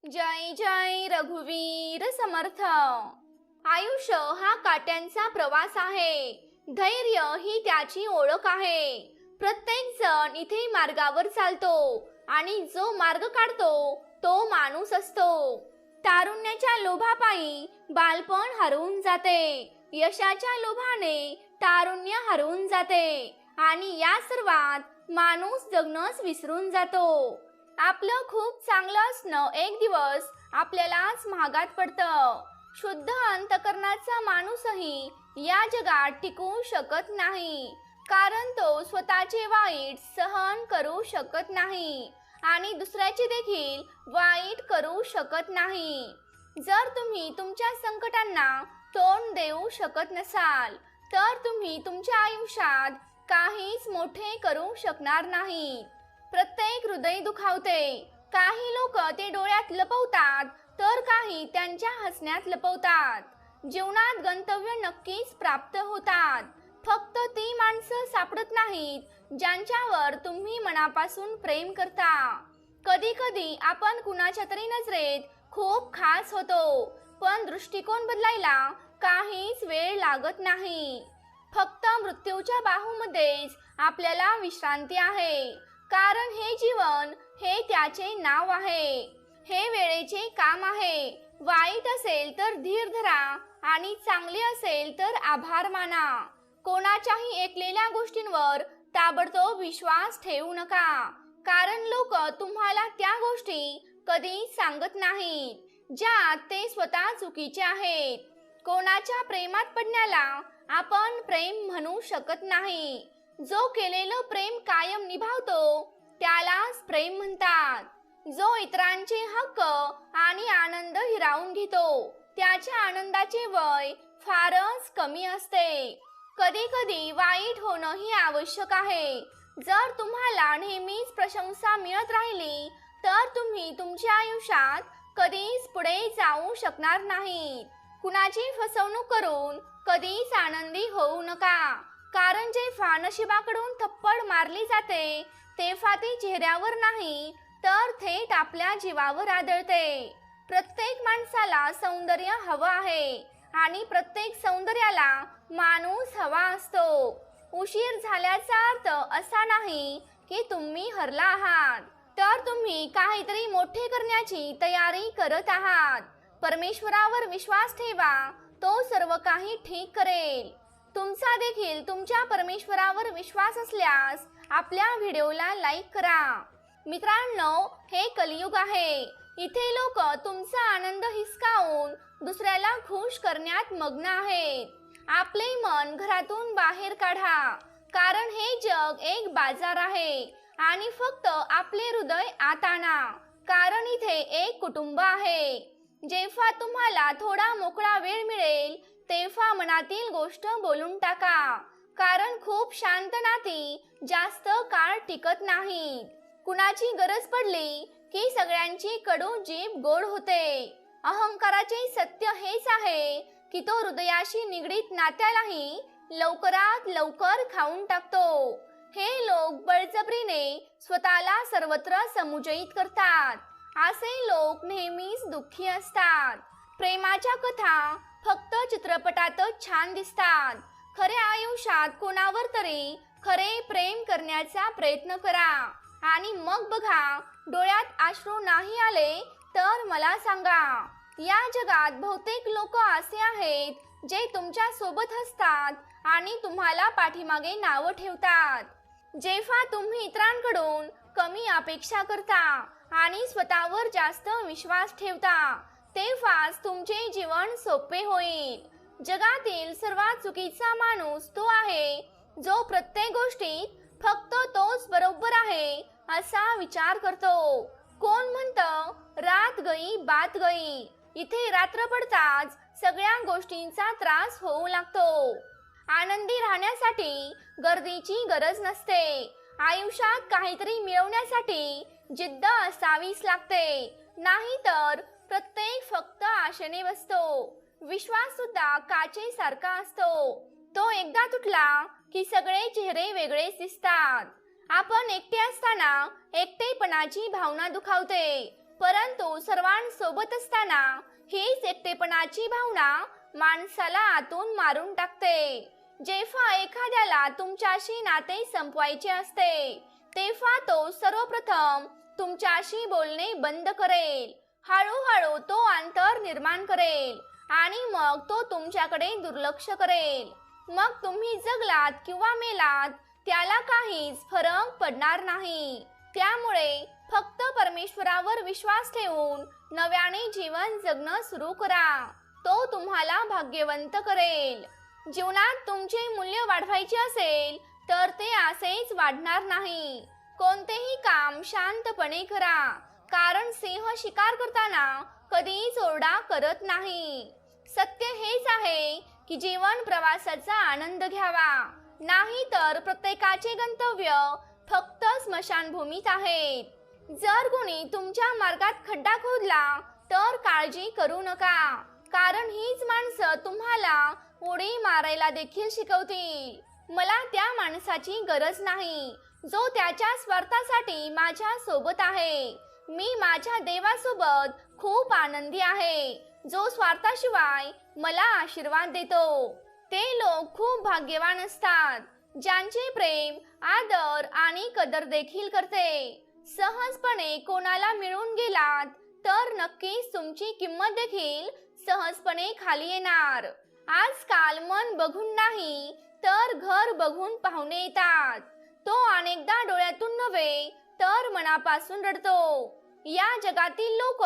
जय जय रघुवीर समर्थ। आयुष्य हा काट्यांचा प्रवास आहे, धैर्य ही त्याची ओळख आहे। प्रत्येक जण इथे मार्गावर चालतो आणि जो मार्ग काढतो तो माणूस असतो। तारुण्याच्या लोभापायी बालपण हरवून जाते, यशाच्या लोभाने तारुण्य हरवून जाते आणि या सर्वात माणूस जगणंच विसरून जातो। आपलं खूप चांगलं असणं एक दिवस आपल्यालाच महागात पडतं। शुद्ध अंतकरणाचा माणूसही या जगात टिकू शकत नाही, कारण तो स्वतःचे वाईट सहन करू शकत नाही आणि दुसऱ्याचे देखील वाईट करू शकत नाही। जर तुम्ही तुमच्या संकटांना तोंड देऊ शकत नसाल तर तुम्ही तुमच्या आयुष्यात काहीच मोठे करू शकणार नाही। प्रत्येक हृदय दुखावते, काही लोक ते डोळ्यात लपवतात तर काही त्यांच्या हसण्यात लपवतात। जीवनात गंतव्य नक्कीच प्राप्त होतात, फक्त ती माणसं सापडत नाहीत ज्यांच्यावर तुम्ही मनापासून प्रेम करता। कधी कधी आपण कुणाच्या तरी नजरेत खूप खास होतो, पण दृष्टिकोन बदलायला काहीच वेळ लागत नाही। फक्त मृत्यूच्या बाहूमध्येच आपल्याला विश्रांती आहे, कारण हे जीवन हे त्याचे नाव आहे, हे वेळेचे काम आहे। वाईट असेल तर धीर धरा आणि चांगले असेल तर आभार माना। कोणाच्याही ऐकलेल्या गोष्टींवर ताबडतोब विश्वास ठेवू नका, कारण लोक तुम्हाला त्या गोष्टी कधी सांगत नाहीत ज्यात ते स्वतः चुकीचे आहेत। कोणाच्या प्रेमात पडण्याला आपण प्रेम म्हणू शकत नाही, जो केलेलं प्रेम कायम निभावतो त्यालाच प्रेम म्हणतात। जो इतरांचे हक्क आणि आनंद हिरावून घेतो त्याच्या आनंदाचे वय फारच कमी असते। कधी कधी वाईट होणं ही आवश्यक आहे। जर तुम्हाला नेहमीच प्रशंसा मिळत राहिली तर तुम्ही तुमच्या आयुष्यात कधीच पुढे जाऊ शकणार नाही। कुणाची फसवणूक करून कधीच आनंदी होऊ नका, कारण जेव्हा नशिबाकडून थप्पड मारली जाते तेव्हा ती चेहऱ्यावर नाही तर थेट आपल्या जीवावर आदळते। प्रत्येक माणसाला सौंदर्य हवं आहे आणि प्रत्येक सौंदर्याला माणूस हवा असतो। उशीर झाल्याचा अर्थ असा नाही की तुम्ही हरला आहात, तर तुम्ही काहीतरी मोठे करण्याची तयारी करत आहात। परमेश्वरावर विश्वास ठेवा, तो सर्व काही ठीक करेल। तुमचा देखील तुमच्या परमेश्वरावर विश्वास असल्यास आपल्या व्हिडिओला लाईक करा। मित्रांनो, हे कलियुग आहे, इथे लोक तुमचा आनंद हिसकावून दुसऱ्याला खुश करण्यात मग्न आहेत। आपले मन घरातून बाहेर काढा, कारण हे जग एक बाजार आहे आणि फक्त आपले हृदय आत आणा, कारण इथे एक कुटुंब आहे। जेव्हा तुम्हाला थोडा मोकळा वेळ मिळेल तेव्हा मनातील गोष्ट बोलून टाका, कारण खूप शांत नाती जास्त काळ टिकत नाहीत। कुणाची गरज पडली की सगळ्यांची कडू जीभ गोड होते। अहंकाराचे सत्य हेच आहे की तो हृदयाशी निगडीत नात्यालाही लवकरात लवकर खाऊन टाकतो। हे लोक बळजबरीने स्वतःला सर्वत्र समुज्जयित करतात, असे लोक नेहमीच दुःखी असतात। प्रेमाच्या कथा फक्त चित्रपटातच छान दिसतात, खऱ्या आयुष्यात कोणावर तरी खरे प्रेम करण्याचा प्रयत्न करा आणि मग बघा, डोळ्यात अश्रू नाही आले तर मला सांगा। या जगात बहुतेक लोक असे आहेत जे तुमच्या सोबत असतात आणि तुम्हाला पाठीमागे नाव ठेवतात। जेव्हा तुम्ही इतरांकडून कमी अपेक्षा करता आणि स्वतःवर जास्त विश्वास ठेवता तेव्हाच तुमचे जीवन सोपे होईल। जगातील सर्वात चुकीचा माणूस तो आहे जो प्रत्येक गोष्टीत फक्त तोच बरोबर आहे असा विचार करतो। कोण म्हणतं रात गई बात गई, इथे रात्र पडताच सगळ्या गोष्टींचा त्रास होऊ लागतो। आनंदी राहण्यासाठी गर्दीची गरज नसते, आयुष्यात काहीतरी मिळवण्यासाठी जिद्द असावीच लागते, नाहीतर प्रत्येक फक्त आशेने बसतो। विश्वास सुद्धा काचेसारखा असतो, तो एकदा तुटला की सगळे चेहरे वेगळेच दिसतात। आपण एकटे असताना एकटेपणाची भावना दुखावते, परंतु सर्वांसोबत असताना हीच एकटेपणाची भावना माणसाला आतून मारून टाकते. जेव्हा एखाद्याला तुमच्याशी नाते संपवायचे असते तेव्हा तो सर्वप्रथम तुमच्याशी बोलणे बंद करेल. हळूहळू तो अंतर निर्माण करेल आणि मग तो तुमच्याकडे दुर्लक्ष करेल. मग तुम्ही जगलात किंवा मेलात त्याला काहीच फरक पडणार नाही. त्यामुळे फक्त परमेश्वरावर विश्वास ठेवून नव्याने जीवन जगणं सुरू करा. तो तुम्हाला भाग्यवंत करेल. जीवनात तुमचे मूल्य वाढवायचे असेल तर ते असेच वाढणार नाही. कोणतेही काम शांतपणे करा, कारण सिंह शिकार करताना कधीच ओरडा करत नाही. सत्य हेच आहे की जीवन प्रवासाचा आनंद घ्यावा, नाही तर प्रत्येकाचे गंतव्य फक्त स्मशानभूमीत आहेत. जर कोणी तुमच्या मार्गात खड्डा खोदला तर काळजी करू नका, कारण हीच माणसं तुम्हाला उडी मारायला देखील शिकवतील. मला त्या माणसाची गरज नाही जो त्याच्या स्वार्थासाठी माझ्या सोबत आहे. मी माझ्या देवासोबत खूप आनंदी आहे, जो स्वार्थाशिवाय मला आशीर्वाद देतो. ते लोक खूप भाग्यवान असतात ज्यांचे प्रेम, आदर आणि कदर देखील करते. सहजपणे कोणाला मिळून गेलात तर नक्कीच तुमची किंमत देखील सहजपणे खाली येणार. आजकाल मन बघून नाही तर घर बघून पाहुणे येतात. तो अनेकदा डोळ्यातून नव्हे तर मनापासून रडतो. या जगातील लोक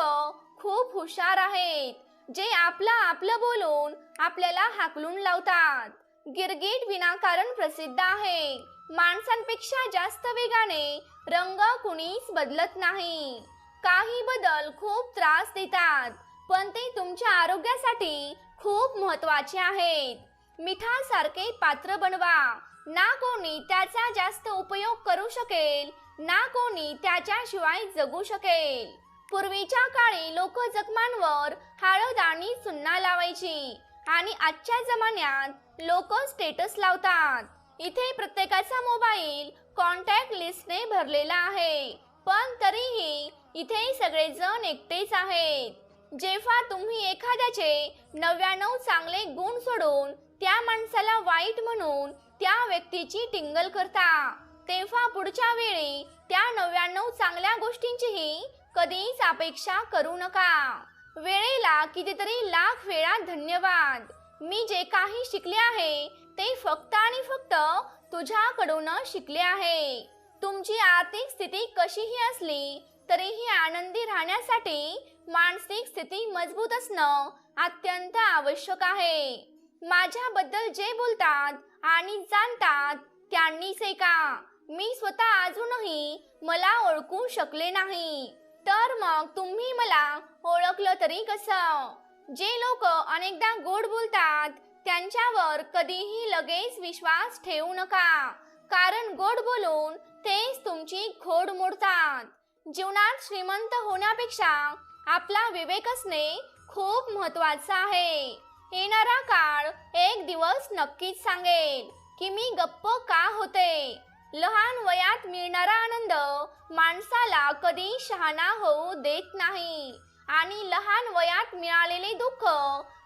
खूप हुशार आहेत, जे आपलं बोलून आपल्याला हाकलून लावतात. गिरगिट विनाकारण प्रसिद्ध आहे. माणसांपेक्षा जास्त वेगाने रंग कुणीच बदलत नाही. काही बदल खूप त्रास देतात, पण ते तुमच्या आरोग्यासाठी खूप महत्त्वाचे आहेत. मिठासारखे पात्र बनवा. ना कोणी त्याचा जास्त उपयोग करू शकेल, ना कोणी त्याच्याशिवाय जगू शकेल. पूर्वीच्या काळी लोक जखमांवर हळद आणि चुन्ना लावायची, आणि आजच्या जमान्यात लोक स्टेटस लावतात. इथे प्रत्येकाचा मोबाईल कॉन्टॅक्ट लिस्टने भरलेला आहे, पण तरीही इथे सगळेजण एकटेच आहेत. जेव्हा तुम्ही एखाद्याचे 99 चांगले गुण सोडून त्या माणसाला वाईट म्हणून त्या व्यक्तीची टिंगल करता, तेव्हा पुढच्या वेळी त्या 99 चांगल्या गोष्टींचीही कधीच अपेक्षा करू नका. वेळेला कितीतरी लाख वेळा धन्यवाद. मी जे काही शिकले आहे ते फक्त आणि फक्त तुझ्याकडून शिकले आहे. तुमची आर्थिक स्थिती कशीही असली तरीही आनंदी राहण्यासाठी मानसिक स्थिती मजबूत असणं अत्यंत आवश्यक आहे. माझ्याबद्दल जे बोलतात आणि जाणतात त्यांनीच ऐका. मी स्वतः अजूनही मला ओळखू शकले नाही, तर मग तुम्ही मला ओळखलं तरी कसं? जे लोक अनेकदा गोड बोलतात त्यांच्यावर कधीही लगेच विश्वास ठेवू नका, कारण गोड बोलून तेच तुमची खोड मोडतात. जीवनात श्रीमंत होण्यापेक्षा आपला विवेक असणे खूप महत्त्वाचं आहे. येणारा काळ एक दिवस नक्कीच सांगेल की मी गप्प का होते. लहान वयात मिळणारा आनंद माणसाला कधी शहाणा होऊ देत नाही, आणि लहान वयात मिळालेले दुःख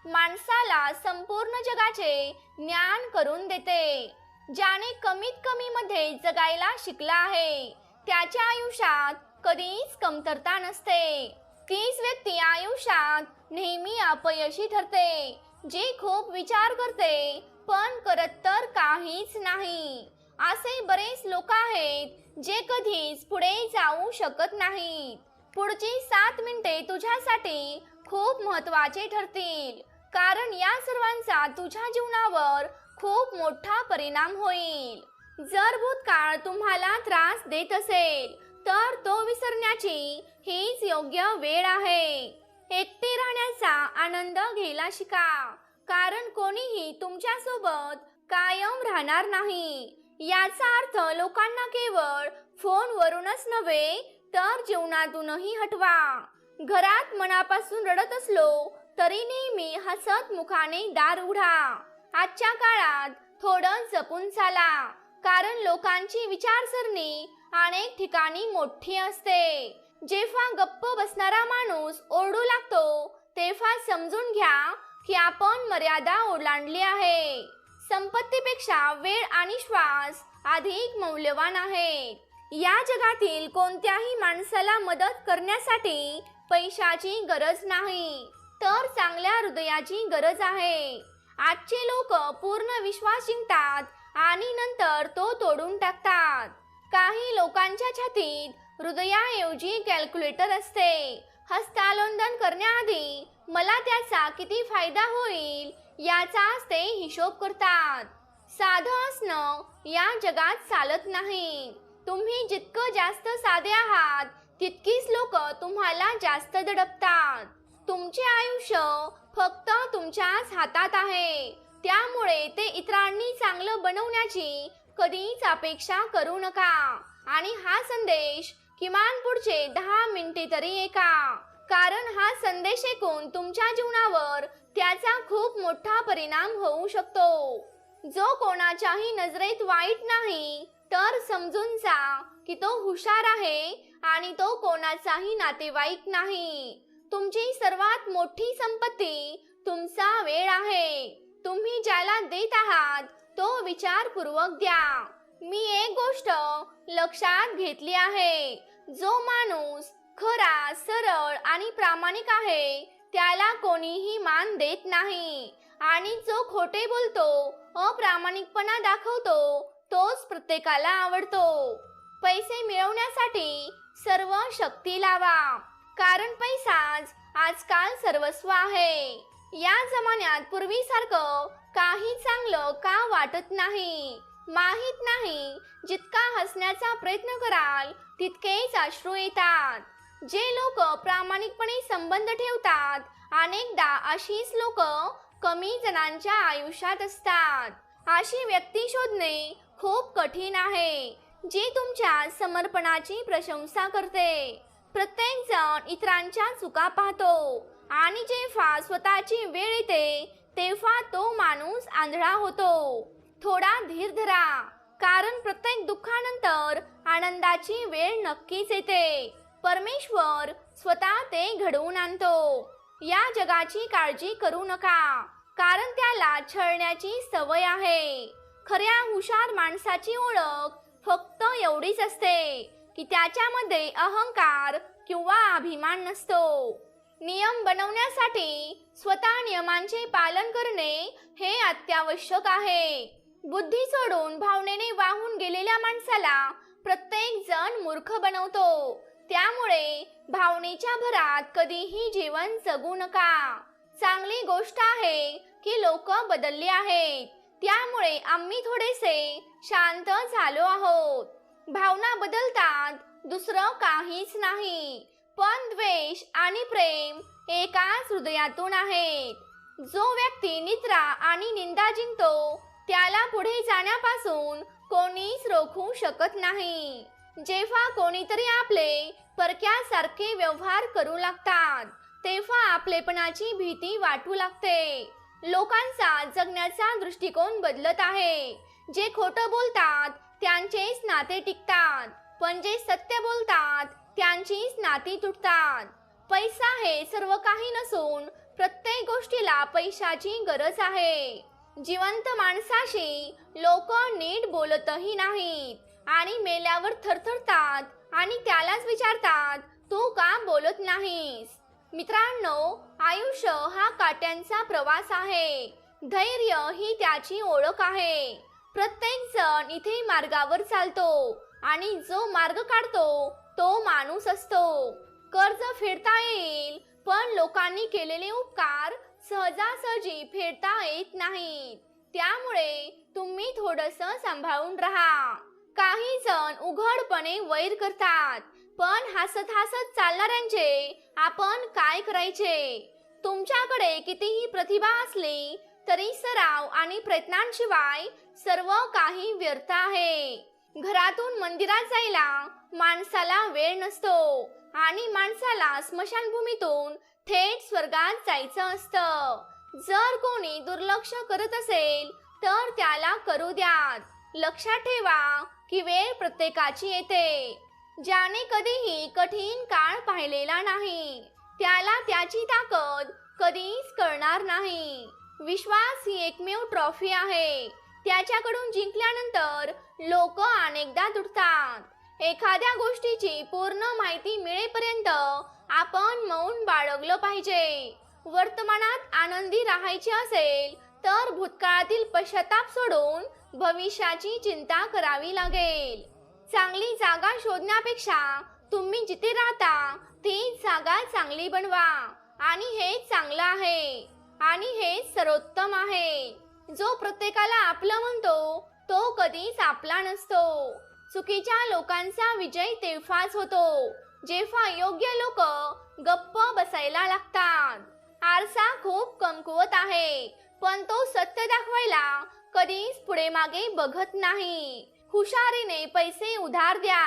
माणसाला संपूर्ण जगाचे ज्ञान करून देते. ज्याने कमीत कमी मध्ये जगायला शिकला आहे त्याच्या आयुष्यात कधीच कमतरता नसते. तीच व्यक्ती आयुष्यात नेहमी अपयशी ठरते, जे खूप विचार करते पण करत तर काहीच नाही. असे बरेच लोक आहेत जे कधीच पुढे जाऊ शकत नाहीत. पुढची 7 मिनिटे तुझ्यासाठी खूप महत्त्वाचे ठरतील, कारण या सर्वांचा तुझ्या जीवनावर खूप मोठा परिणाम होईल. जर भूतकाळ तुम्हाला त्रास देत असेल तर तो विसरण्याची हीच योग्य वेळ आहे. एकटे राहण्याचा आनंद घ्यायला शिका, कारण कोणीही तुमच्यासोबत कायम राहणार नाही. याचा अर्थ लोकांना केवळ फोनवरूनच नव्हे तर जीवनातूनही हटवा. घरात मनापासून रडत असलो तरी नेहमी हसत मुखाने दार उघडा. आजच्या काळात थोडं जपून चाला, कारण लोकांची विचारसरणी अनेक ठिकाणी मोठी असते. जेव्हा गप्प बसणारा माणूस ओरडू लागतो तेव्हा समजून घ्या की आपण मर्यादा ओलांडली आहे. संपत्तीपेक्षा वेळ आणि श्वास अधिक मौल्यवान आहेत. या जगातील कोणत्याही माणसाला मदत करण्यासाठी पैशाची गरज नाही, तर चांगल्या हृदयाची गरज आहे. आजचे लोक पूर्ण विश्वास जिंकतात आणि नंतर तो तोडून टाकतात. काही लोकांच्या छातीत हृदयाऐवजी कॅल्क्युलेटर असते. हस्तांदोलन करण्याआधी मला त्याचा किती फायदा होईल याचाच ते हिशोब करतात. साधं असणं या जगात चालत नाही. तुम्ही जितकं जास्त साधे आहात तितकीच लोक तुम्हाला जास्त दडपतात. तुमचे आयुष्य फक्त तुमच्याच हातात आहे, त्यामुळे ते इतरांनी चांगलं बनवण्याची कधीच अपेक्षा करू नका. आणि हा संदेश किमान पुढचे 10 मिनिटे तरी ऐका, कारण हा संदेश ऐकून तुमच्या जीवनावर त्याचा खूप मोठा परिणाम होऊ शकतो. जो कोणाच्याही नजरेत वाईट नाही, तर समजून जा की तो हुशार आहे आणि तो कोणाचाही नातेवाईक नाही. तुमची सर्वात मोठी संपत्ती तुमचा वेळ आहे. तुम्ही ज्याला देत आहात तो विचारपूर्वक द्या. मी एक गोष्ट लक्षात घेतली आहे, जो माणूस खरा, सरळ आणि प्रामाणिक आहे त्याला कोणीही मान देत नाही, आणि जो खोटे बोलतो, अप्रामाणिकपणा दाखवतो तोच प्रत्येकाला आवडतो. पैसे मिळवण्यासाठी सर्व शक्ती लावा, कारण पैसाच आजकाल सर्वस्व आहे. या जमान्यात पूर्वीसारखं काही चांगलं का वाटत नाही माहित नाही. जितका हसण्याचा प्रयत्न कराल तितकेच अश्रू येतात. जे लोक प्रामाणिकपणे संबंध ठेवतात, अनेकदा अशीच लोक कमी जणांच्या आयुष्यात असतात. अशी व्यक्ती शोधणे खूप कठीण आहे, जी तुमच्या समर्पणाची प्रशंसा करते. प्रत्येक जण इतरांच्या चुका पाहतो, आणि जेव्हा स्वतःची वेळ येते तेव्हा तो माणूस आंधळा होतो. थोडा धीर धरा, कारण प्रत्येक दुःखानंतर आनंदाची वेळ नक्कीच येते. परमेश्वर स्वतः ते घडवून आणतो. या जगाची काळजी करू नका, कारण त्याला छळण्याची सवय आहे. खऱ्या हुशार माणसाची ओळख फक्त एवढीच असते की त्याच्यामध्ये अहंकार किंवा अभिमान नसतो. नियम बनवण्यासाठी स्वतः नियमांचे पालन करणे हे अत्यावश्यक आहे. बुद्धी सोडून भावनेने वाहून गेलेल्या माणसाला प्रत्येक जण मूर्ख बनवतो. त्यामुळे भावनेच्या भरात कधीही जीवन जगू नका. चांगली गोष्ट आहे की लोक बदलली आहेत, त्यामुळे आम्ही थोडेसे शांत झालो आहोत. भावना बदलतात, दुसरं काहीच नाही. पण द्वेष आणि प्रेम एकाच हृदयातून आहेत. जो व्यक्ती निद्रा आणि निंदा जिंकतो त्याला पुढे जाण्यापासून कोणीच रोखू शकत नाही. जेव्हा कोणीतरी आपले परक्यासारखे व्यवहार करू लागतात तेव्हा आपलेपणाची भीती वाटू लागते. लोकांचा जगण्याचा दृष्टिकोन बदलत आहे. जे खोटं बोलतात त्यांचेच नाते टिकतात, पण जे सत्य बोलतात त्यांचीच नाती तुटतात. पैसा हे सर्व काही नसून प्रत्येक गोष्टीला पैशाची गरज आहे. जिवंत माणसाशी लोक नीट बोलतही नाहीत, आणि मेल्यावर थरथरतात आणि त्यालाच विचारतात, तू का बोलत नाहीस? मित्रांनो, आयुष्य हा काट्यांचा प्रवास आहे. धैर्य ही त्याची ओळख आहे. प्रत्येक जण इथे मार्गावर चालतो, आणि जो मार्ग काढतो तो माणूस असतो. कर्ज फेडता येईल, पण लोकांनी केलेले उपकार सहजासहजी फेडता येत नाहीत. त्यामुळे तुम्ही थोडंसं सांभाळून राहा. काही जण उघडपणे वैर करतात, पण हसत हसत चालणाऱ्यांचे आपण काय करायचे? तुमच्याकडे कितीही प्रतिभा असली तरी सराव आणि प्रयत्नांशिवाय सर्व काही व्यर्थ आहे. घरातून मंदिरात जायला माणसाला वेळ नसतो, आणि माणसाला स्मशानभूमीतून थेट स्वर्गात जायचं असतं. जर कोणी दुर्लक्ष करत असेल तर त्याला करू द्यात. लक्षात ठेवा की वेळ प्रत्येकाची येते. ज्याने कधीही कठीण काळ पाहिलेला नाही त्याला त्याची ताकद कधीच कळणार नाही. विश्वास ही एकमेव ट्रॉफी आहे. त्याच्याकडून जिंकल्यानंतर लोक अनेकदा तुटतात. एखाद्या गोष्टीची पूर्ण माहिती मिळेपर्यंत आपण मौन बाळगलं पाहिजे. वर्तमानात आनंदी राहायचे असेल तर भूतकाळातील पश्चाताप सोडून भविष्याची चिंता करावी लागेल. चांगली जागा शोधण्यापेक्षा तुम्ही जिथे राहता ती जागा चांगली बनवा आणि हेच चांगलं आहे आणि हेच सर्वोत्तम आहे. जो प्रत्येकाला आपलं म्हणतो तो कधीच आपला नसतो. चुकीच्या लोकांचा विजय तेव्हाच होतो जेव्हा योग्य लोक गप्प बसायला लागतात. आरसा खूप कमकुवत आहे पण तो सत्य दाखवायला कधीच पुढे मागे बघत नाही. हुशारीने पैसे उधार द्या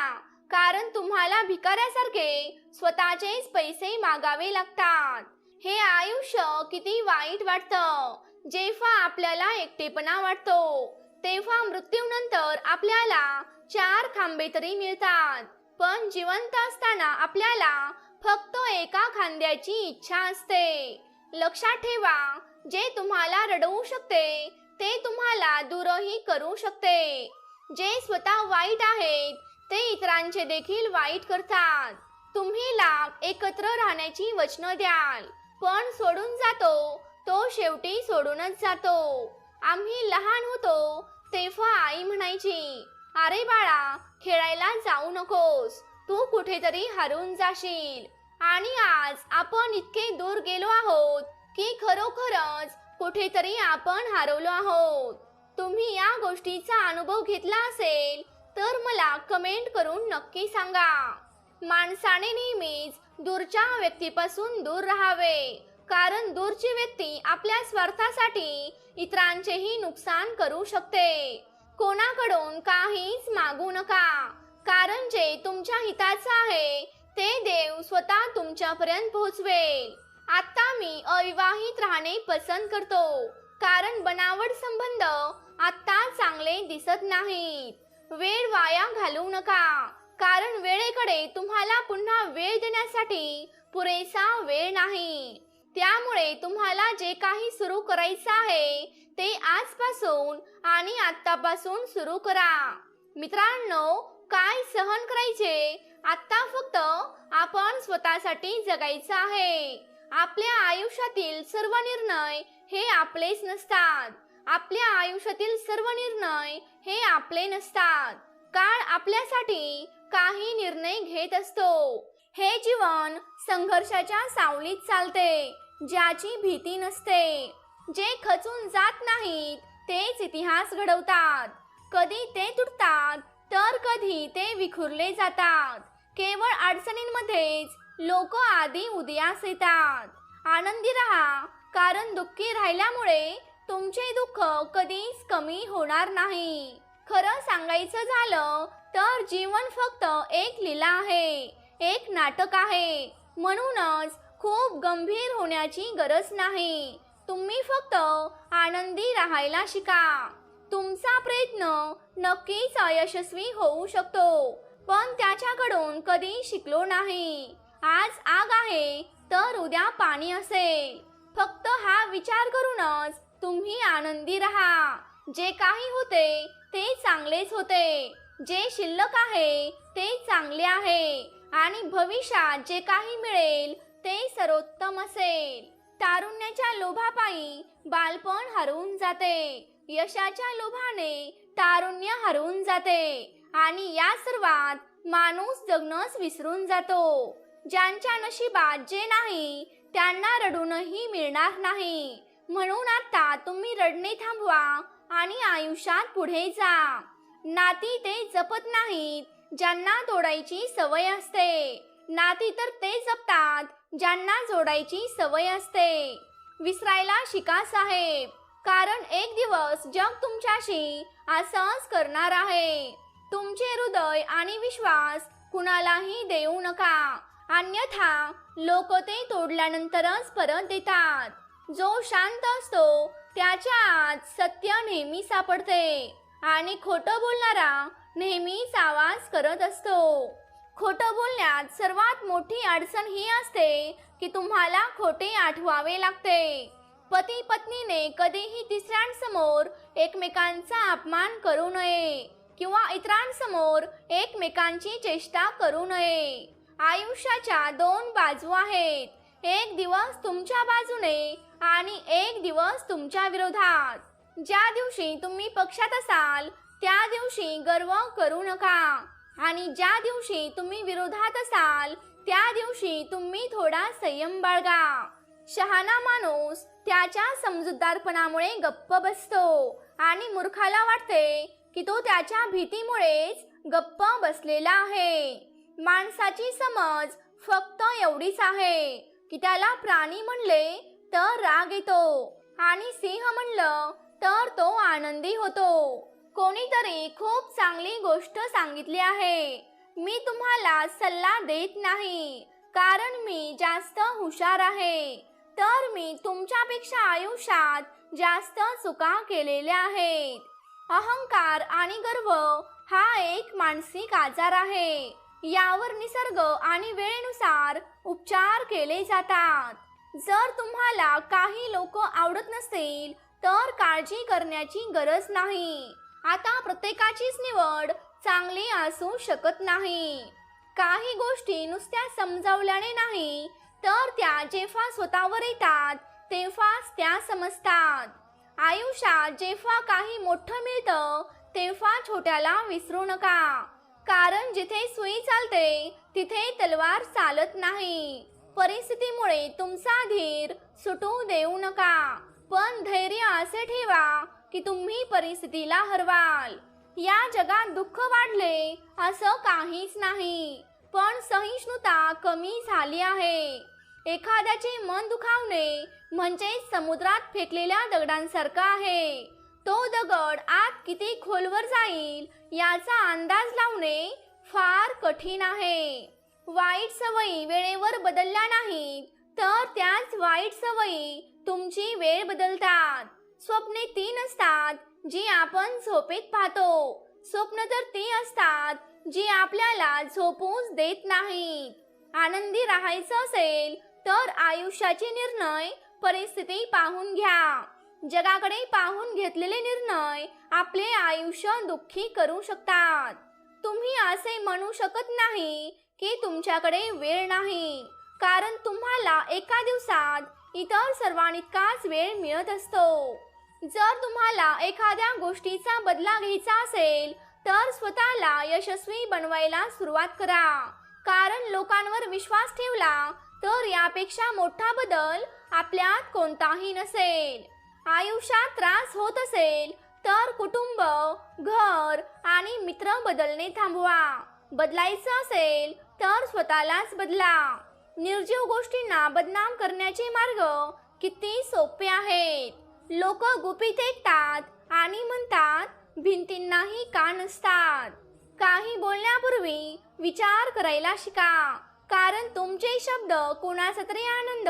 कारण तुम्हाला भिकाऱ्यासारखे स्वतःचेच पैसे मागावे लागतात. हे आयुष्य किती वाईट वाटतं. जेव्हा आपल्याला एकटेपणा वाटतो तेव्हा मृत्यूनंतर आपल्याला 4 खांबे तरी मिळतात पण जिवंत असताना आपल्याला फक्त एका खांद्याची इच्छा असते. लक्षात ठेवा, जे तुम्हाला रडवू शकते ते तुम्हाला दूरही करू शकते. जे स्वतः वाईट आहेत ते इतरांचे देखील वाईट करतात. तुम्ही लाख एकत्र राहण्याची वचनं द्याल पण सोडून जातो तो शेवटी सोडूनच जातो. आम्ही लहान होतो तेव्हा आई म्हणायची, अरे बाळा खेळायला जाऊ नकोस, तू कुठेतरी हरवून जाशील. आणि आज आपण इतके दूर गेलो आहोत की खरोखरच कुठेतरी आपण हरवलो आहोत. तुम्ही या गोष्टीचा अनुभव घेतला असेल तर मला कमेंट करून नक्की सांगा. माणसाने नेहमीच दूरच्या व्यक्तीपासून दूर राहावे कारण दूरची व्यक्ती आपल्या स्वार्थासाठी इतरांचेही नुकसान करू शकते. कोणाकडून काहीच मागू नका कारण जे तुमच्या हिताचं आहे ते देव स्वतः तुमच्यापर्यंत पोहोचवेल. आता मी अविवाहित राहणे पसंत करतो कारण बनावट संबंध आता चांगले दिसत नाहीत. वेळ वाया घालवू नका कारण वेळेकडे तुम्हाला पुन्हा वेळ देण्यासाठी पुरेसा वेळ नाही. त्यामुळे तुम्हाला जे काही सुरू करायचं आहे ते आजपासून आणि आत्तापासून सुरू करा. मित्रांनो, काय सहन करायचे आता फक्त आपण स्वतःसाठी जगायचं आहे. आपल्या आयुष्यातील सर्व निर्णय हे आपलेच नसतात. आपल्या आयुष्यातील सर्व निर्णय हे आपले नसतात. काळ आपल्यासाठी काही निर्णय घेत असतो. हे जीवन संघर्षाच्या सावलीत चालते ज्याची भीती नसते. जे खचून जात नाहीत तेच इतिहास घडवतात. कधी ते तुटतात तर कधी ते विखुरले जातात. केवळ अडचणींमध्येच लोक आधी उदयास येतात. आनंदी राहा कारण दुःखी राहिल्यामुळे तुमचे दुःख कधीच कमी होणार नाही. खरं सांगायचं झालं तर जीवन फक्त एक लीला आहे, एक नाटक आहे. म्हणूनच खूप गंभीर होण्याची गरज नाही. तुम्ही फक्त आनंदी राहायला शिका. तुमचा प्रयत्न नक्कीच अयशस्वी होऊ शकतो पण त्याच्याकडून कधी शिकलो नाही. आज आग आहे तर उद्या पाणी असेल. फक्त हा विचार करूनच तुम्ही आनंदी राहा. जे काही होते ते चांगलेच होते. जे शिल्लक आहे ते चांगले आहे आणि भविष्यात जे काही मिळेल ते सर्वोत्तम असेल. तारुण्याच्या लोभापायी बालपण हरवून जाते. यशाच्या लोभाने तारुण्य हरवून जाते आणि या सर्वात माणूस जगणंच विसरून जातो. ज्यांच्या नशिबात जे नाही त्यांना रडूनही मिळणार नाही. म्हणून आता तुम्ही रडणे थांबवा आणि आयुष्यात पुढे जा. नाती ते जपत नाहीत ज्यांना तोडायची सवय असते. नाती तर ते जपतात ज्यांना जोडायची सवय असते. विसरायला शिका साहेब कारण एक दिवस जग तुमच्याशी असंच करणार आहे. तुमचे हृदय आणि विश्वास कुणालाही देऊ नका अन्यथा लोक ते तोडल्यानंतरच परत देतात. जो शांत असतो त्याच्या आत सत्य नेहमी सापडते आणि खोटं बोलणारा नेहमीच आवाज करत असतो. खोटं बोलण्यात सर्वात मोठी अडचण ही असते की तुम्हाला खोटे आठवावे लागते. पती पत्नीने कधीही तिसऱ्यांसमोर एकमेकांचा अपमान करू नये किंवा इतरांसमोर एकमेकांची चेष्टा करू नये. आयुष्याच्या दोन बाजू आहेत. एक दिवस तुमच्या बाजूने आणि एक दिवस तुमच्या विरोधात. ज्या दिवशी तुम्ही पक्षात असाल त्या दिवशी गर्व करू नका आणि ज्या दिवशी तुम्ही विरोधात असाल त्या दिवशी तुम्ही थोडा संयम बाळगा. शहाणा माणूस त्याच्या समजूतदारपणामुळे गप्प बसतो आणि मूर्खाला वाटते की तो त्याच्या भीतीमुळेच गप्प बसलेला आहे. माणसाची समज फक्त एवढीच आहे की त्याला प्राणी म्हणले तर राग येतो आणि सिंह म्हणलं तर तो आनंदी होतो. कोणीतरी खूप चांगली गोष्ट सांगितली आहे. मी तुम्हाला सल्ला देत नाही कारण मी जास्त हुशार आहे, तर मी तुमच्यापेक्षा आयुष्यात जास्त चुका केलेल्या आहेत. अहंकार आणि गर्व हा एक मानसिक आजार आहे. यावर निसर्ग आणि वेळेनुसार उपचार केले जातात. जर तुम्हाला काही लोक आवडत नसतील तर काळजी करण्याची गरज नाही. आता प्रत्येकाचीच निवड चांगली असू शकत नाही. काही गोष्टी नुसत्या समजावल्याने नाही तर त्या जेव्हा स्वतःवर येतात तेव्हाच त्या समजतात. आयुष्यात जेव्हा काही मोठं मिळतं तेव्हा छोट्याला विसरू नका, कारण जिथे सुई चालते तिथे तलवार चालत नाही. परिस्थितीमुळे तुमचा धीर सुटू देऊ नका, पण धैर्य असे ठेवा की तुम्ही परिस्थितीला हरवाल. या जगात दुःख वाढले असं काहीच नाही, पण सहिष्णुता कमी झाली आहे. एखाद्याचे मन दुखावणे म्हणजे समुद्रात फेकलेल्या दगडांसारखं आहे. तो दगड आत किती खोलवर जाईल याचा अंदाज लावणे फार कठीण आहे. वाईट सवयी वेळेवर बदलल्या नाहीत तर त्याच वाईट सवयी तुमची वेळ बदलतात. स्वप्ने ती नसतात जी आपण झोपेत पाहतो, स्वप्न तर ती असतात जी आपल्याला झोपूच देत नाहीत. आनंदी राहायचं असेल तर आयुष्याचे निर्णय परिस्थिती पाहून घ्या. जगाकडे पाहून घेतलेले निर्णय आपले आयुष्य दुःखी करू शकतात. तुम्ही असे म्हणू शकत नाही की तुमच्याकडे वेळ नाही, कारण तुम्हाला एका दिवसात इतर सर्वांइतकाच वेळ मिळत असतो. जर तुम्हाला एखाद्या गोष्टीचा बदला घ्यायचा असेल तर स्वतःला यशस्वी बनवायला सुरुवात करा, कारण लोकांवर विश्वास ठेवला तर यापेक्षा मोठा बदल आपल्यात कोणताही नसेल. आयुष्यात त्रास होत असेल तर कुटुंब, घर आणि मित्र बदलणे थांबवा. बदलायचं असेल तर स्वतःलाच बदला. निर्जीव गोष्टींना बदनाम करण्याचे मार्ग किती सोपे आहेत. लोक गुपित ऐकतात आणि म्हणतात भिंतींनाही कान असतात. काही बोलण्यापूर्वी विचार करायला शिका, कारण तुमचे शब्द कोणाचा तरी आनंद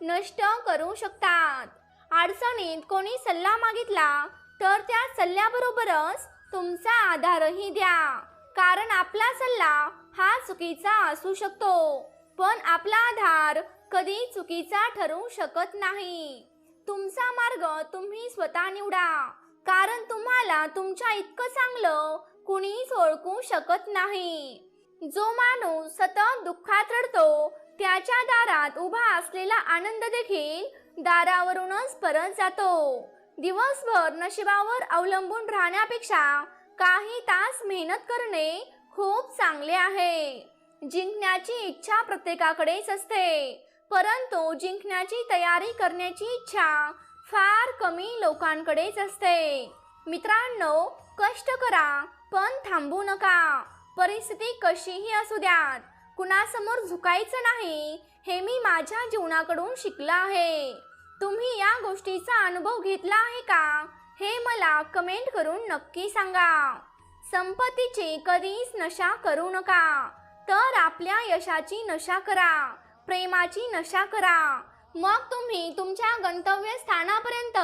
नष्ट करू शकतात. अडचणीत कोणी सल्ला मागितला तर त्या सल्ल्याबरोबरच तुमचा आधारही द्या, कारण आपला सल्ला हा चुकीचा असू शकतो पण आपला आधार कधी चुकीचा ठरू शकत नाही. तुमचा मार्ग तुम्ही स्वतः निवडा, कारण तुम्हाला तुमच्या इतकं चांगलं कुणीच ओळखू शकत नाही. जो माणूस सतत दुःखात रडतो त्याच्या दारात उभा असलेला आनंद देखील दारावरूनच परत जातो. दिवसभर नशिबावर अवलंबून राहण्यापेक्षा काही तास मेहनत करणे खूप चांगले आहे. जिंकण्याची इच्छा प्रत्येकाकडेच असते, परंतु जिंकण्याची तयारी करण्याची इच्छा फार कमी लोकांकडेच असते. मित्रांनो, कष्ट करा पण थांबू नका. परिस्थिती कशीही असू द्यात, कुणासमोर झुकायचं नाही हे मी माझ्या जीवनाकडून शिकलं आहे. तुम्ही या गोष्टीचा अनुभव घेतला आहे का हे मला कमेंट करून नक्की सांगा. संपत्तीची कधीच नशा करू नका, तर आपल्या यशाची नशा करा, प्रेमाची नशा करा. मग तुम्ही तुमच्या गंतव्यस्थानापर्यंत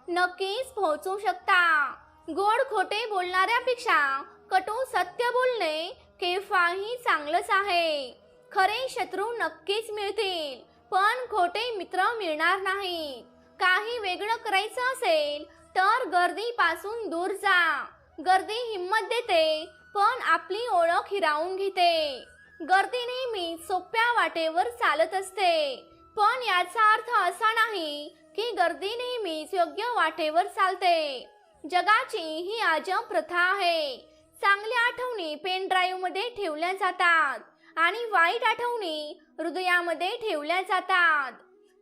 नक्कीच पोहोचू शकता. गोड खोटे बोलणाऱ्यापेक्षा कटू सत्य बोलणे केव्हाही चांगलंच आहे. खरे शत्रू नक्कीच मिळतील, पण खोटे मित्र मिळणार नाहीत. काही वेगळं करायचं असेल तर गर्दीपासून दूर जा. गर्दी हिंमत देते, पण आपली ओळख हिरावून घेते. गर्दी नेहमी सोप्या वाटेवर चालत असते, पण याचा अर्थ असा नाही की गर्दी नेहमीच योग्य वाटेवर चालते. जगाची ही अजब प्रथा आहे. चांगल्या आठवणी पेन ड्राईव्ह मध्ये ठेवल्या जातात आणि वाईट आठवणी हृदयामध्ये ठेवल्या जातात.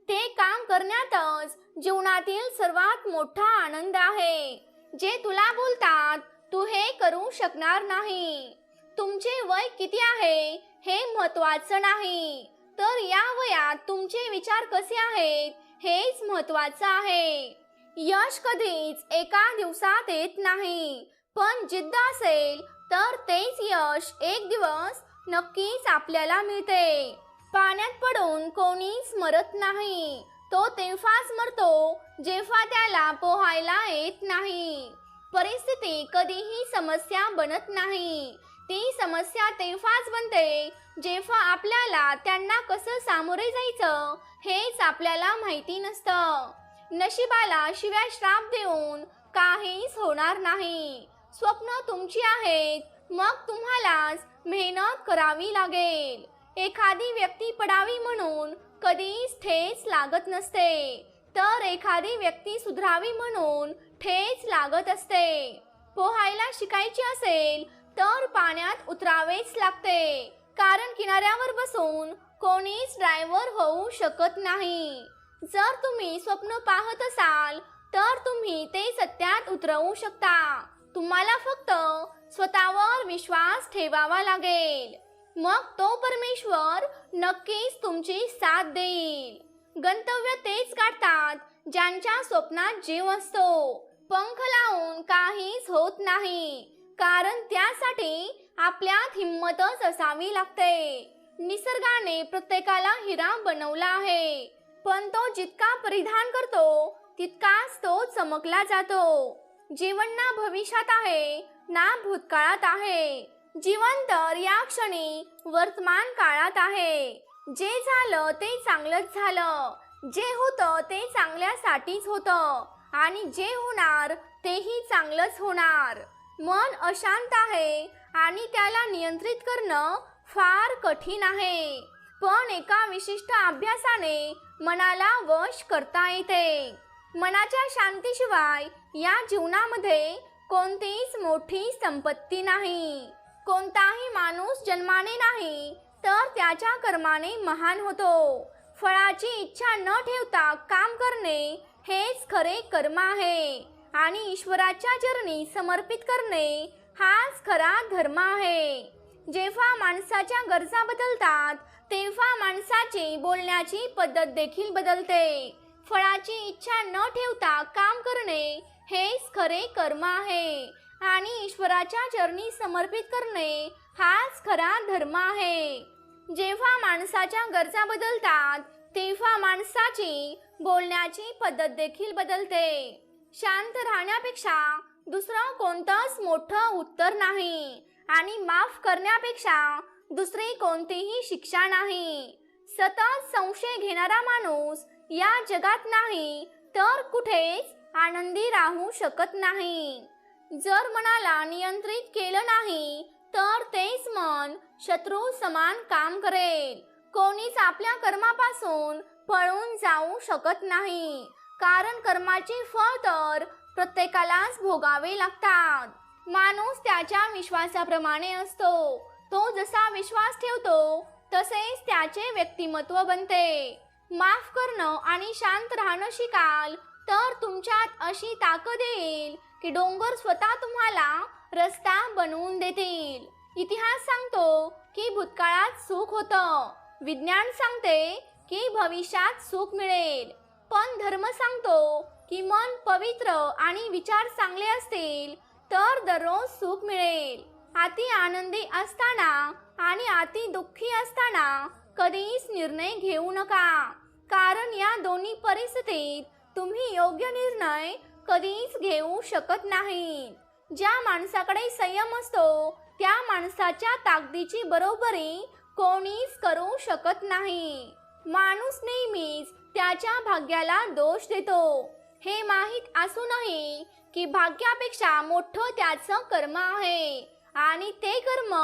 ते काम करण्यातच जीवनातील सर्वात मोठा आनंद आहे. जे तुला बोलतात तू हे करू शकणार नाही. तुमचे वय किती आहे हे महत्त्वाचं नाही, तर या वयात तुमचे विचार कसे आहेत हेच महत्त्वाचं आहे. यश कधीच एका दिवसात येत नाही, पण जिद्द असेल तर तेच यश एक दिवस नक्कीच आपल्याला मिळते. पाण्यात पडून कोणीच मरत नाही, तो तेव्हाच मरतो जेव्हा त्याला पोहायला येत नाही. परिस्थिती कधीही समस्या बनत नाही, ती समस्या तेव्हाच बनते जेव्हा आपल्याला त्यांना कसं सामोरे जायचं हेच आपल्याला माहिती नसतं. नशिबाला शिवाय श्राप देऊन काहीच होणार नाही. स्वप्न तुमची आहेत, मग तुम्हालाच मेहनत करावी लागेल. एखादी व्यक्ती पडावी म्हणून कधीच ठेच लागत नसते, तर एखादी व्यक्ती सुधारावी म्हणून ठेच लागत असते. पोहायला शिकायचे असेल तर पाण्यात उतरावेच लागते, कारण किनाऱ्यावर बसून कोणीच ड्रायव्हर होऊ शकत नाही. जर तुम्ही स्वप्न पाहत असाल तर तुम्ही ते सत्यात उतरवू शकता. तुम्हाला फक्त स्वतःवर विश्वास ठेवावा लागेल, मग तो परमेश्वर नक्कीच तुमची साथ देईल. गंतव्य तेच गाठतात ज्यांच्या स्वप्नात जीव असतो. पंख लावून काहीच होत नाही, कारण त्यासाठी आपल्यात हिंमतच असावी लागते. निसर्गाने प्रत्येकाला हिरा बनवला आहे, पण तो जितका परिधान करतो तितकाच तो चमकला जातो. जीवन ना भविष्यात आहे ना भूतकाळात आहे. जीवन तर या क्षणी वर्तमान काळात आहे. जे झालं ते चांगलंच झालं, जे होतं ते चांगल्यासाठीच होतं आणि जे होणार तेही चांगलंच होणार. मन अशांत आहे आणि त्याला नियंत्रित करणं फार कठीण आहे, पण एका विशिष्ट अभ्यासाने मनाला वश करता येते. मनाच्या शांतीशिवाय या जीवनामध्ये कोणतीच मोठी संपत्ती नाही. कोणताही माणूस जन्माने नाही तर त्याच्या कर्माने महान होतो. फळाची इच्छा न ठेवता काम करणे हेच खरे कर्म आहे आणि ईश्वराच्या चरणी समर्पित करणे हाच खरा धर्म आहे. जेव्हा माणसाच्या गरजा बदलतात तेव्हा माणसाची बोलण्याची पद्धत देखील बदलते. फळाची इच्छा न ठेवता काम करणे हेच खरे कर्म आहे आणि ईश्वराच्या चरणी समर्पित करणे हाच खरा धर्म आहे. जेव्हा माणसाच्या गरजा बदलतात तेव्हा माणसाची बोलण्याची पद्धत देखील बदलते. शांत राहण्यापेक्षा दुसरं कोणतंच मोठं उत्तर नाही आणि माफ करण्यापेक्षा दुसरी कोणतीही शिक्षा नाही. सतत संशय घेणारा माणूस या जगात नाही तर कुठेच आनंदी राहू शकत नाही. जर मनाला नियंत्रित केलं नाही तर तेच मन शत्रू समान काम करेल. कोणीच आपल्या कर्मापासून पळून जाऊ शकत नाही, कारण कर्माचे फळ तर प्रत्येकालाच भोगावे लागतात. माणूस त्याच्या विश्वासाप्रमाणे असतो. तो जसा विश्वास ठेवतो तसेच त्याचे व्यक्तिमत्व बनते. माफ करणं आणि शांत राहणं शिकाल तर तुमच्यात अशी ताकद येईल की डोंगर स्वतः तुम्हाला रस्ता बनवून देतील. इतिहास सांगतो की भूतकाळात सुख होतं, विज्ञान सांगते की भविष्यात सुख मिळेल, पण धर्म सांगतो की मन पवित्र आणि विचार चांगले असतील तर दररोज सुख मिळेल. अति आनंदी असताना आणि अति दुःखी असताना कधीच निर्णय घेऊ नका, कारण या दोन्ही परिस्थितीत तुम्ही योग्य निर्णय कधीच घेऊ शकत नाही. ज्या माणसाकडे संयम असतो त्या माणसाच्या ताकदीची बरोबरी कोणीच करू शकत नाही. माणूस नेहमीच त्याच्या भाग्याला दोष देतो. हे माहीत असूनही की भाग्यापेक्षा मोठं त्याचं कर्म आहे आणि ते कर्म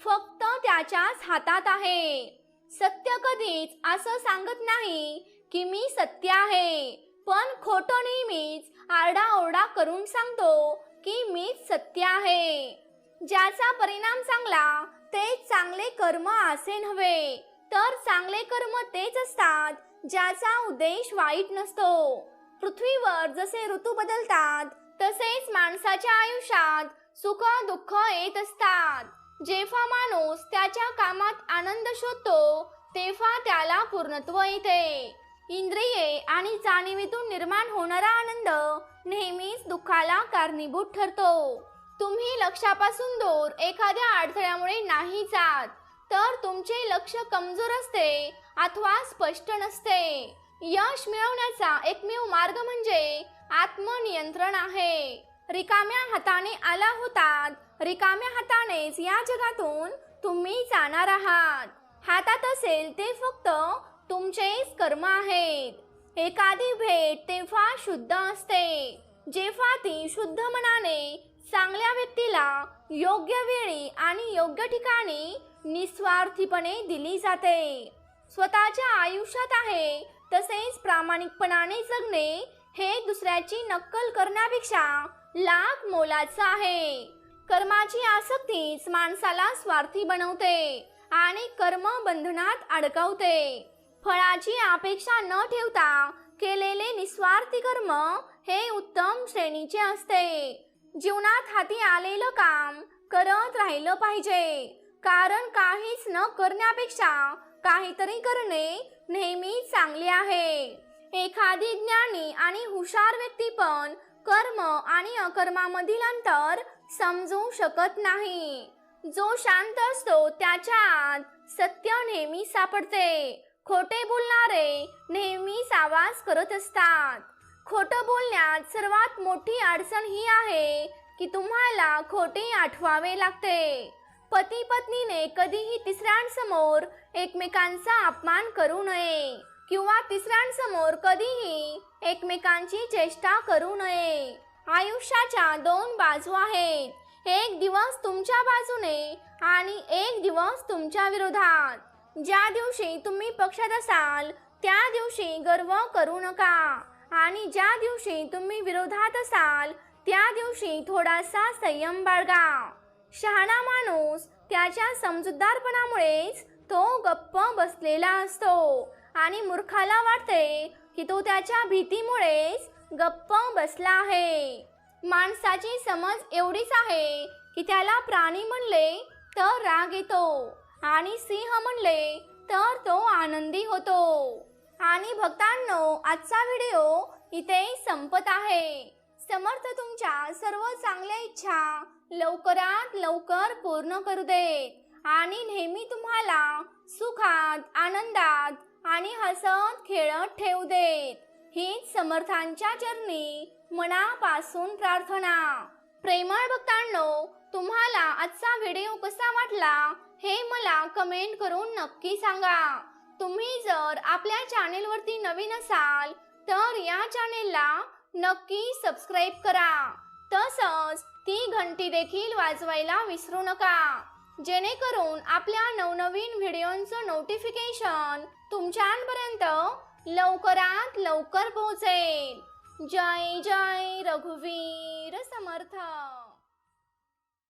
फक्त त्याच्याच हातात आहे. सत्य कधीच असं सांगत नाही की मी सत्य आहे, पण खोटं नेहमीच आरडाओरडा करून सांगतो की मीच सत्य आहे. ज्याचा परिणाम चांगला तेच चांगले कर्म असे नव्हे, तर चांगले कर्म तेच असतात ज्याचा उद्देश वाईट नसतो. पृथ्वीवर जसे ऋतू बदलतात तसेच माणसाच्या आयुष्यात सुख दुःख येत असतात. जेव्हा माणूस त्याच्या कामात आनंद शोधतो तेव्हा त्याला पूर्णत्व येते. इंद्रिये आणि जाणीवेतून निर्माण होणारा आनंद नेहमीच दुःखाला कारणीभूत ठरतो. तुम्ही लक्ष्यापासून दूर एखाद्या अडथळ्यामुळे नाही जात, तर तुमचे लक्ष कमजोर असते अथवा स्पष्ट नसते. यश मिळवण्याचा एकमेव मार्ग म्हणजे आत्मनियंत्रण आहे. रिकाम्या हाताने आला होतात, रिकाम्या हातानेच या जगातून तुम्ही जाणार आहात. हातात असेल ते फक्त तुमचेच कर्म आहेत. एखादी भेट तेव्हा शुद्ध असते जेव्हा ती शुद्ध मनाने चांगल्या व्यक्तीला योग्य वेळी आणि योग्य ठिकाणी निस्वार्थीपणे दिली जाते. स्वतःच्या आयुष्यात आहे तसेच प्रामाणिकपणाने जगणे हे दुसऱ्याची नक्कल करण्यापेक्षा लाख मोलाचं आहे. कर्माची आसक्तीच माणसाला स्वार्थी बनवते आणि कर्म बंधनात अडकवते. फळाची अपेक्षा न ठेवता केलेले निस्वार्थी कर्म हे उत्तम श्रेणीचे असते. जीवनात हाती आलेलं काम करत राहिलं पाहिजे, कारण काहीच न करण्यापेक्षा काहीतरी करणे नेहमी चांगले आहे. एखादी ज्ञानी आणि हुशार व्यक्ती पण कर्म आणि अकर्मामधील अंतर समजू शकत नाही. जो शांत असतो त्याच्या आत सत्य नेहमी सापडते. खोटे बोलणारे नेहमीच आवाज करत असतात. खोटं बोलण्यात सर्वात मोठी अडचण ही आहे की तुम्हाला खोटे आठवावे लागते. पती पत्नीने कधीही तिसऱ्यांसमोर एकमेकांचा अपमान करू नये किंवा तिसऱ्यांसमोर कधीही एकमेकांची चेष्टा करू नये. आयुष्याच्या दोन बाजू आहेत, एक दिवस तुमच्या बाजूने आणि एक दिवस तुमच्या विरोधात. ज्या दिवशी तुम्ही पक्षात असाल त्या दिवशी गर्व करू नका आणि ज्या दिवशी तुम्ही विरोधात असाल त्या दिवशी थोडासा संयम बाळगा. शहाणा माणूस त्याच्या समजूतदारपणामुळेच तो गप्प बसलेला असतो आणि मूर्खाला वाटते की तो त्याच्या भीतीमुळेच गप्प बसला आहे. माणसाची समज एवढीच आहे की त्याला प्राणी म्हणले तर राग येतो आणि सिंह म्हणले तर तो आनंदी होतो. आणि भक्तांनो, आजचा व्हिडिओ इथे संपत आहे. समर्थ तुमच्या सर्व चांगल्या इच्छा लवकरात लवकर पूर्ण करू देत आणि नेहमी तुम्हाला सुखात, आनंदात आणि हसत खेळत ठेवू देत. हीच समर्थांच्या चरणी मनापासून प्रार्थना. प्रेमळ भक्तांनो, तुम्हाला आजचा व्हिडिओ कसा वाटला हे मला कमेंट करून नक्की सांगा. तुम्ही जर आपल्या चॅनेलवरती नवीन असाल तर या चॅनेलला नक्की सबस्क्राईब करा. तसंच ती घंटी देखील वाजवायला विसरू नका, जेणेकरून आपल्या नवनवीन व्हिडिओंचं नोटिफिकेशन तुमच्यापर्यंत लवकरात लवकर पोहोचेल. जय जय रघुवीर समर्थ.